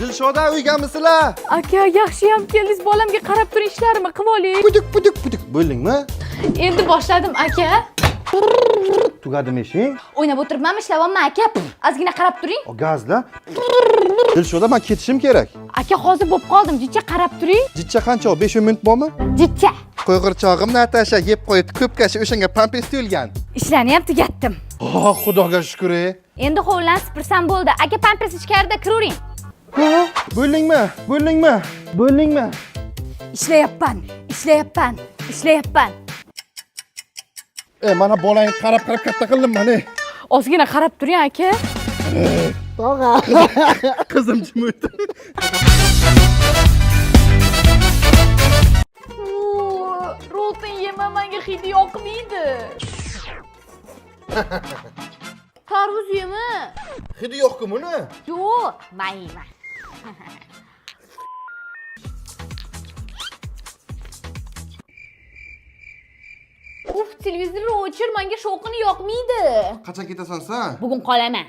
Dilshoda uyganmisizlar? Aka, yaxshiyam keldingiz. Bolamga qarab turing, ishlarimni qilib oling. Pudik. Bo'ldingmi? Endi boshladim, aka. Tugadimi ishing? O'ynab o'tiribmanmi, ishlayapman, aka. Ozgina qarab turing. Gazla. Dilshoda, men ketishim kerak. Aka, hozir bo'lib qoldim. Jicha qarab turing. Jicha qancha? 5 minut bormi? Jicha. Qo'yg'irchog'im Natasha yeb qo'ydi. Ko'pkashi o'shanga pampers tuyilgan. Ishlarni ham tugatdim. Oh, Xudoga shukr. Endi hovlani sipirsam bo'ldi. Aka, pampers ichkarida kiravering. Bo'ldingmi? Ishlayapman. Mana bolangni qarab katta qildim mana. Ozgina qarab turing, aka. Tog'a. Qizim jim o'tdi. Rolton yema, menga hidi yoqmaydi. Tarvuz yema. Hidi yo'qku buni? Yo'q, men yeyman. Uf, televizorni o'chir, menga shovqini yoqmaydi. Qachon ketasan sen? Bugun qolaman.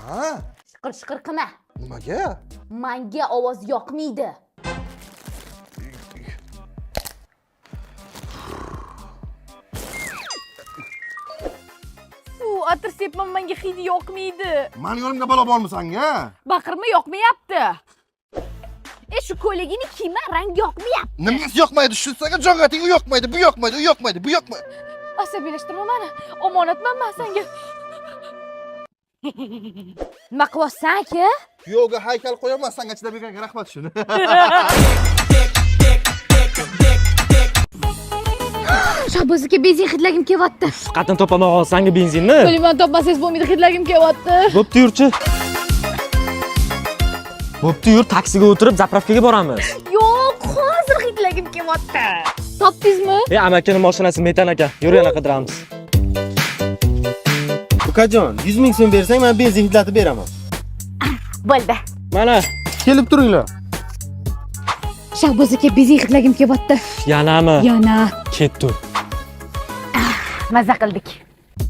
Ha? Shiqir qilma. Nimaga? Menga ovoz yoqmaydi. Atir sepman, menga hidi yoqmaydi. Meni yo'limga balo bormi sanga? Baqirma, yoqmayapti. Shu ko'ylagini kiyma, rang yoqmayapti. Nimasi yoqmaydi? Shunsaga jongating, u yoqmaydi, bu yoqmaydi. Asabiylashtirma meni. Omonatman men senga. Nima qilyapsan, aka? Kuyovga haykal qo'yaman, senga chidab yurganiga rahmat shuni. Shahboz aka, benzin hidlagim kelyapti. Qatdan topamoq olsanga benzinni. Qo'limdan topmasangiz bo'lmaydi, hidlagim kelyapti. Bo'pti, yurchi. Bo'pti, yur, taksiga o'tirib zapravkaga boramiz. Yo'q, hozir hidlagim kelyapti. Topdingizmi? Amakini mashinasi Metan aka. Yur, yana qidiramiz. Ukajon, 100 ming so'm bersang, men benzin hidlatib beraman. Bo'ldi. Mana, Kelib turinglar. Shahboz aka, benzin hidlagim kelyapti. yanami? Yana. Ketdi. Maza qildik.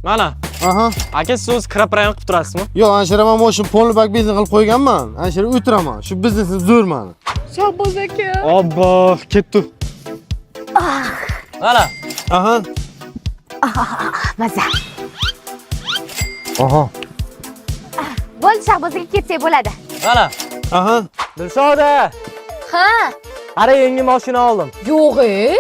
Mana, Aha. aka siz o'z kiraparayon qilib turasizmi? Yo'q, anshira men moshina polni bak benzin qilib qo'yganman. Anshira o'tiraman. Shu biznesni zo'r meni. Shahboz aka. Obbo, ketdi. Mana. Aha. Maza. Aha. Bo'ldi, Shahboz aka, ketsak bo'ladi. Mana. Aha. Dilshoda. Ha? Qara, yangi mashina oldim. Yo'q-e.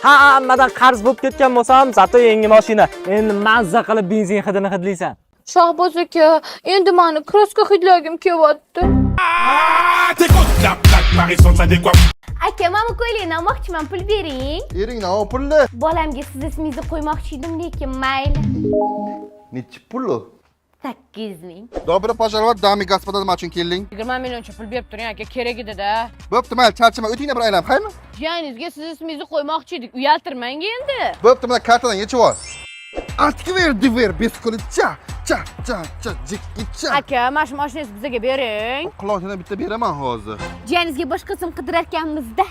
Hammadan qarz bo'lib ketgan bo'lsam, zato yangi mashina. Endi mazza qilib benzin hidini hidlaysan. Shahboz aka, endi meni kroska hidlagim kelyapti. Aka, men ko'ylakni olmoqchiman, pul bering. Eringdan ol pulni. Bolamga siz ismingizni qo'ymoqchi edim, lekin mayli. Nechi pulli? 8 ming. Добро пожаловать, дамы и господа, nima uchun kelding? 20 millioncha pul berib turing, aka, kerak edi-da. Bo'pti, mayli, charchama, o'tinglar bir aylanib, qaymi? Jiyaningizga siz ismingizni qo'ymoqchi edik, uyaltirmang endi. Bo'pti, mana kartadan yechib ol. Atki ver, bez qo'li cha, jikkicha. Aka, mana shu mashinangizni bizga bering. Quloqdan bitta beraman hozir. Jiyaningizga boshqa qism qidirarkanmiz-da.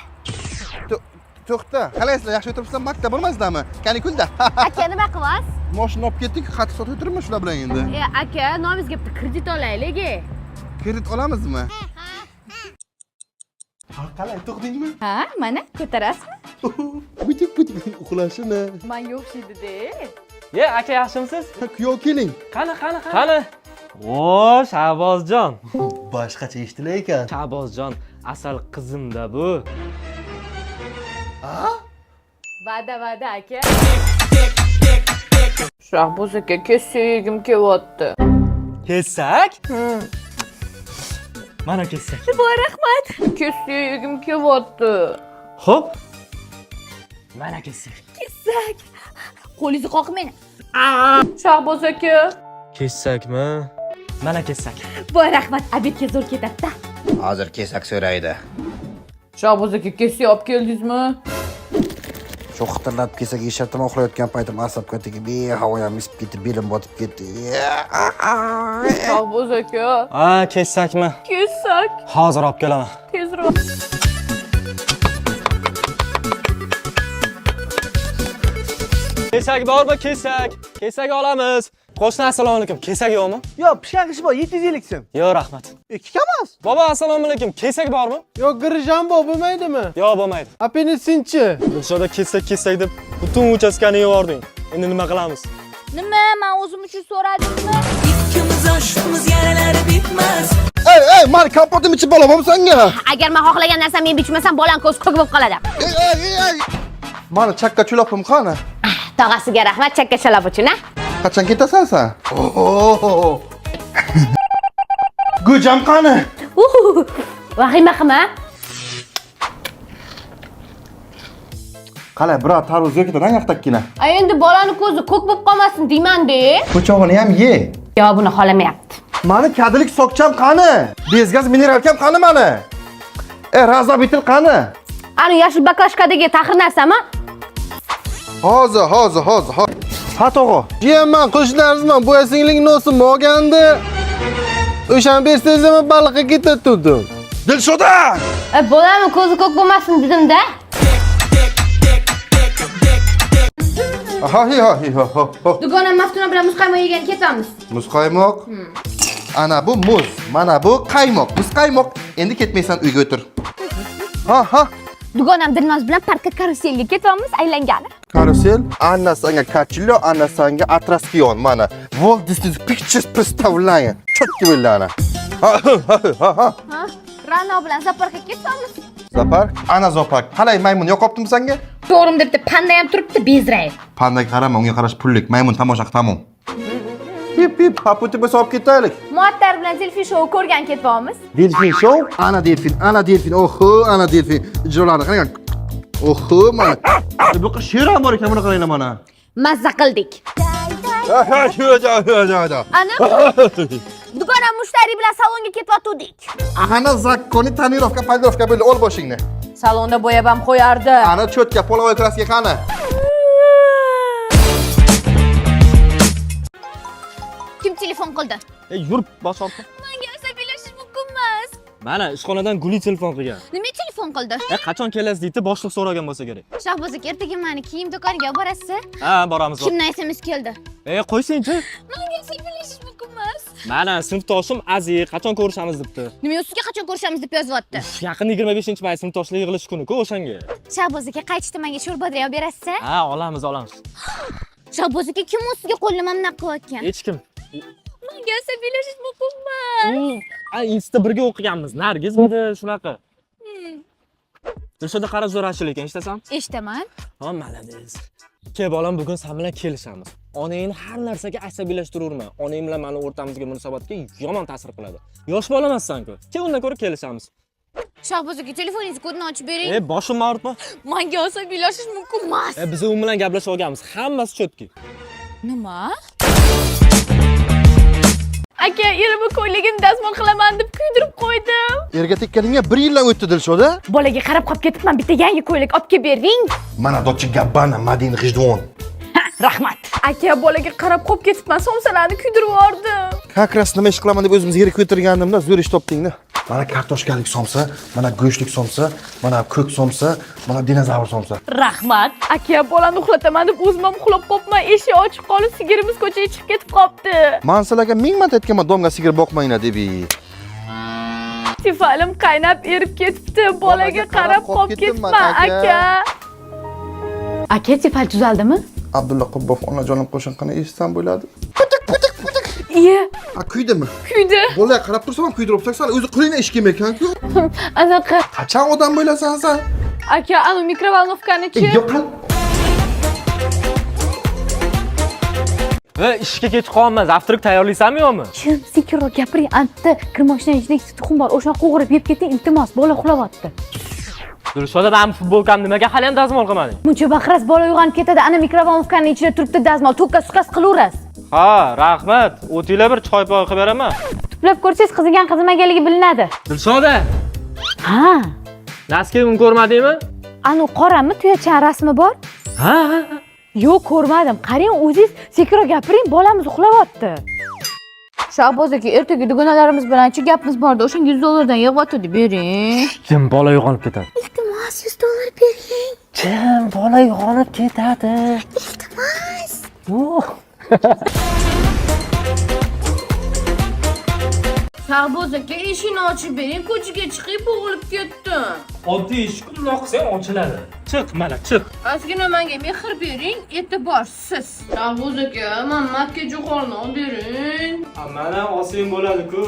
To'xta, qalaysizlar, yaxshi o'tiribsizlar, maktab bo'lmaysizlarmi? Kanikulda. Aka, nima qilyapsiz? Mashina olib ketdik, xat sotib o'tiribman shular bilan endi. Aka, nomingizga bitta kredit olaylik. Kredit olamizmi? Qalay, to'xtadingmi? Ha, mana ko'tarasizmi? Butik uxlashini. Menga o'xshaydi-da. Ye, aka yaxshimisiz? Kuyov keling. Qani? O, Shahbozjon. Boshqacha eshitilar ekan. Shahbozjon, asal qizim-da bu. Va'da aka. Shahboz aka, kesagim kelyapti. Kessak? Mana kessak. Voy, rahmat. Kesagim kelyapti. Xo'p. Mana kessak. Kesak. Qo'lingizni qoqmang. Shahboz aka. Kessakmi? Mana kessak. Voy, rahmat. Obedga zo'r ketadi-da. Hozir kesak so'raydi. Shahboz aka, kesak olib keldingizmi? Shu xitirlatib kesak eshitdim, uxlayotgan paytim asabga tegib, havoyam isib ketdi, belim botib ketdi. Shahboz aka. Kessakmi? Kesak. Hozir olib kelaman. Tezroq. Kesak bormi? Kesak olamiz. Qo'shni assalomu alaykum. Kesak yo'qmi? Yo'q, pishgan qish bor, 750 so'm. Yo'q, rahmat. 2 kamas? Bobo, assalomu alaykum. Kesak bormi? Yo'q, grijambo bo'lmaydimi? Yo'q, bo'lmaydi. Apelsinchi. Dilshoda kesak deb butun uchastkani yeyording. Endi nima qilamiz? Nima? Men o'zim uchun so'radimmi? İkimiz aşkımız yaraları bitmez. Ey, mani kompotim ichib bo'laman senga. Agar men xohlagan narsamni yeb ichmasam, bolang ko'z ko'k bo'lib qoladi. Ey. Mani chakka chulopim qani? Tog'asiga rahmat chakka chalab uchun, a? Qachon ketasan sen? Oh. Go'jam qani? Vahima qilma. Qalay, bro, tarvuz yo'q-da, yoqdakkina. Endi bolani ko'zi ko'k bo'lib qolmasin deyman-da. Ko'chovini ham ye. Yo, buni xolamayapti. Mani kadilik sokcham qani? Bezgaz mineralkam qani mani? Razobitil qani? Ani yashil baklashkadagi taxir narsami? Hozir. Ha to'g'ri. Jiyanman, qo'shnilaringizman, bu singling nosim olgandi. O'shan bersangizmi baliqqa ketdim. Dilshoda! Bolani ko'zi ko'k bo'lmasin dedim-da. Ha. Dugonam Maftuna bilan muzqaymoq yegan ketamiz. Muzqaymoq. Ana bu muz, mana bu qaymoq. Muzqaymoq. Endi ketmaysan, uyga o'tir. Ha. Dugonam Dilnoz bilan parkka karuselga ketamiz, aylangani. Karusel, Anna sanga kachillo, Anna sanga atraskion, mana. Walt Disney Pictures представляет. Четко выляна. Ha. Rano bilan zaparkka ketamiz. Zapar? Ana zopark. Qalay maymun yo'qoptimi senga? To'g'rim debdi, panda ham turibdi, bezrayib. Pandaga qarama, unga qarash pullik. Maymun tomosha tamom. Pip, paputi biz olib ketaylik. Muattar bilan Delfin show ko'rgan ketyapmiz. Delfin show? Ana delfin. Oho, ana delfin. Ijrolarni qarang. Oho, mana. Bu she'r ham bor ekan, buni qaranglar mana. Mazza qildik. Ha, jo'ja. Ana dugonam mushtari bilan salonga ketyotdik. Ana zakkoni tonirovka, paylovka bo'ldi, ol boshingni. Salonda bo'yab ham qo'yardi. Ana cho'tka, polovoy kraska qani? Kim telefon qildi? Yur, bosh ortga. Menga asabiylashish mumkin emas. Mana ishxonadan Guli telefon qilgan. Nima telefon qildi? Qachon kelasiz deydi, boshliq so'ragan bo'lsa kerak. Shahboz aka, ertaga meni kiyim do'koniga olib borasiz? Ha, boramiz. Kimdan SMS keldi? Qo'ysang-chi. Menga asabiylashish mumkin emas. Mana sinfdoshim Aziz qachon ko'rishamiz debdi. Nima ustiga qachon ko'rishamiz deb yozyapti? Yaqin 25-may sinfdoshlar yig'ilish kuni-ku o'shanga. Shahboz aka, qaytishda menga sho'rboda olib berasiz? Ha, olamiz. Shahboz aka, kim ustiga qo'lni mamnaq qilyotgan? Hech kim. Menga asabiylashish mumkin emas. Insta birga o'qiganmiz. Nargiz dedi shunaqa. Dilshoda qarab zo'rashil ekan, eshitasan? Eshitaman. Ha, malades. Ke bolam, bugun sen bilan kelishamiz. Onangni har narsaga asabiylashtirurman. Onang bilan meni o'rtamizga munosabatga yomon ta'sir qiladi. Yosh bola emassan-ku. Ke undan ko'ra kelishamiz. Shahboz aka, telefoningizni kodini ochib bering. Boshim og'ritma. Menga asabiylashish mumkin emas. Biz u bilan gaplashib olganmiz. Hammasi cho'tki. Nima? Aka, erimni ko'yligini dazmol qilaman deb kuydirib qo'ydim. Erga tekkaningga 1 yildan o'tdi Dilshoda. Bolaga qarab qolib ketibman, bitta yangi ko'ylak olib kelib bering. Mana Dolce Gabbana, Madina G'ijduvon. Rahmat. Aka, bolaga qarab qolib ketibman, somsalarni kuydirib yubordim. Как раз nima ish qilaman deb o'zimizga yerga ko'targanimda zo'r ish topdingda. Mana kartoshkalik somsa, mana go'shtlik somsa, mana ko'k somsa, mana dinozavr somsa. Rahmat. Aka, bolani uxlataman deb o'zim ham uxlab qolibman. Eshik ochiq qolib, sigirimiz ko'chaga chiqib ketib qolibdi. Men sizlarga 1000 marta aytganman, domga sigir boqmanglar deb. Tifalim qaynab erib ketibdi. Bolaga qarab qolib ketibman, aka. Aka, tifal tuzaldimi? Abdulla Qubbov onajonim qo'shiqini eshitsam bo'ladi. Iye. Kuydimi? Kuydi. Bolaga qarab tursam ham kuydirib taqsan, o'zi qo'lingdan ish kelmaykan-ku. Anaqa. Qachon odam bo'lasan sen? Aka, anu mikrovolnovkani-chi? Yo'q. Ishga kech qolmas. Avtorik tayyorlaysanmi yo'qmi? Kim sekinroq gapiring, anta kirmoshina ichida tuxum bor. O'shani qo'g'irib yeb keting, iltimos, bola uxlayapti. Dilshoda, men futbolkam nimaga hali ham dazmol qilmading? Muncha baqiras bola uyg'onib ketadi, ana mikrovolnovkaning ichida turibdi dazmol, to'kka-sukas qilaverasiz. Ha, rahmat. O'tinglar bir choy poy qilib beraman. Tuplab ko'rsangiz qizigan qizimaganligi bilinadi. Dilshoda, Ha. Naskevni ko'rmadingmi? Anu qorami tuyachan rasmi bor? Ha. Yo'q, ko'rmadim. Qarang, o'zingiz sekinroq gapiring, bolamiz uxlayapti. Shahboz aka, ertaga dugonalarimiz bilan chi gapimiz borda, o'shanga $100 yig'yotdi, bering. Kim bola uyg'onib ketadi? Iltimos, $100 bering. Kim bola uyg'onib ketadi? Iltimos. Shahboz aka, eshikni ochib bering, ko'chaga chiqib bo'g'ilib ketdim. Oddiy eshik bundoq qilsang ochiladi. Chiq, mana chiq. Ozgina menga mehr bering, e'tiborsiz. Shahboz aka, men makka jo'xorini olib bering. Mana olsang bo'ladi-ku.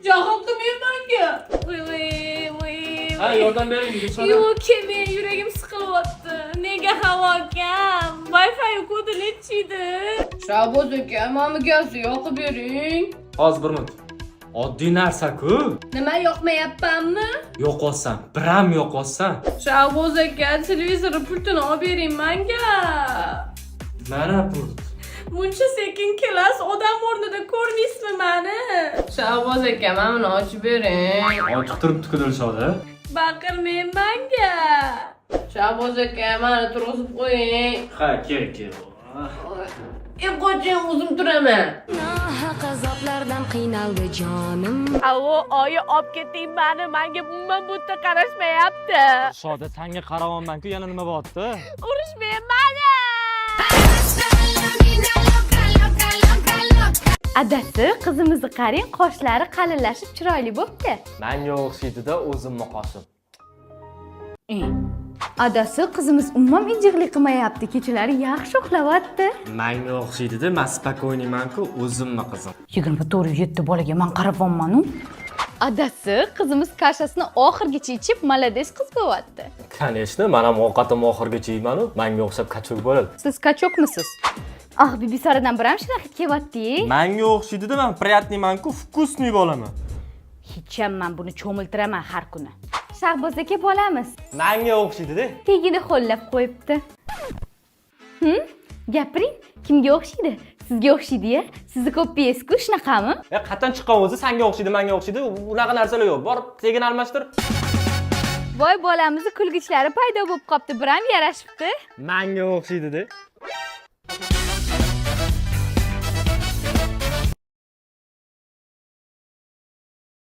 Jahl qilmang menga. Voy. Ha, yordam bering, Gulshana. Yo'q, men yuragim siqilyapti. Nega havokam? Wi-Fi kodi nechida? Shahboz aka, menga gaz yoqib bering. Hozir bir minut. Oddiy narsa-ku. Nima yoqmayapmanmi? Yo'qolsan, biram yo'qolsan. Shahboz aka, televizor pultini olib bering menga. Mana pul. Buncha sekin kelasiz, odam o'rnida ko'rmaysizmi meni? Shahboz aka, mana buni ochib bering. Ochiq turibdi-ku Dilshoda. Baqirmang menga. Shahboz aka, meni turg'izib qo'ying. Ha, kel. Qo'ying, o'zim turaman. Nohaq azoblardan qiynaldi jonim. Avo, oyi olib keting meni, menga umuman bu yerda qarashmayapti. Dilshoda, senga qaryapman-ku, yana nima bo'lyapti? Urishmang meni. Adasi, qizimizni qarang, qoshlari qalinlashib chiroyli bo'pti. Menga o'xshaydi-da, o'zimni qoshim. Adasi, qizimiz umuman injiqlik qilmayapti. Kechalari yaxshi uxlayapti. Menga o'xshaydi-da, men spokойныйman-ku, o'zimni qizim. 24-7 bolaga men qarabman-u. Adasi, qizimiz kashasini oxirgacha ichib, malades qiz bo'lyapti. Конечно, men ham ovqatimni oxirgacha yeyman-u, menga o'xshab kachok bo'ladi. Siz kachokmisiz? Ah, Bibisaradan bir ham shunaqa kelyapti. Menga o'xshaydi-da, men приятныйman-ku, вкусный bo'laman. Hech ham men buni cho'miltiraman har kuni. Shahboz aka bolamiz. Menga o'xshaydi-da. Tegini qo'llab qo'yibdi. Gapiring, kimga o'xshaydi? Sizga o'xshaydi-ya? Sizni ko'paysiz-ku, shunaqami? Qatdan chiqqan o'zi senga o'xshaydi, menga o'xshaydi. Unaqa narsalar yo'q. Borib tegini almashtir. Voy, bolamizni kulgichlari paydo bo'lib qopti, bir ham yarashibdi. Menga o'xshaydi-da.